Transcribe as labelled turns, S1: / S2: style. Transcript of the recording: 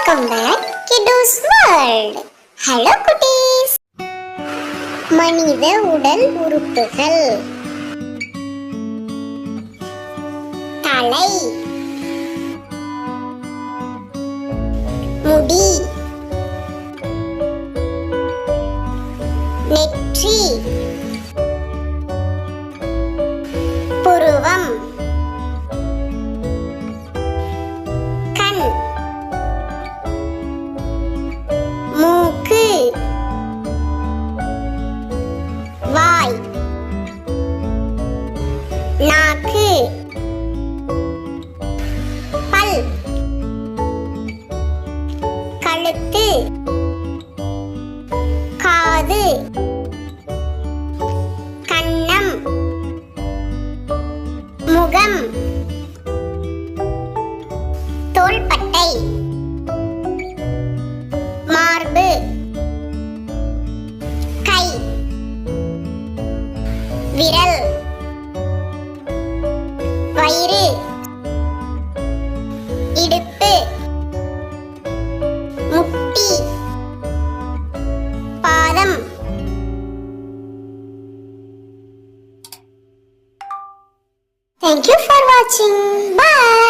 S1: Welcome back Kiddo's World. Hello குட்டீஸ். மனித உடல் உறுப்புகள். தலை, முடி, நெற்றி, புருவம், கண், மூக்கு, வாய், நாக்கு, பல், கழுத்து, காது, கன்னம், முகம், தோள்பட்டை, மார்பு, கை, விரல், வயிறு, இடுப்பு, முட்டி, பாதம். Thank you for watching. Bye.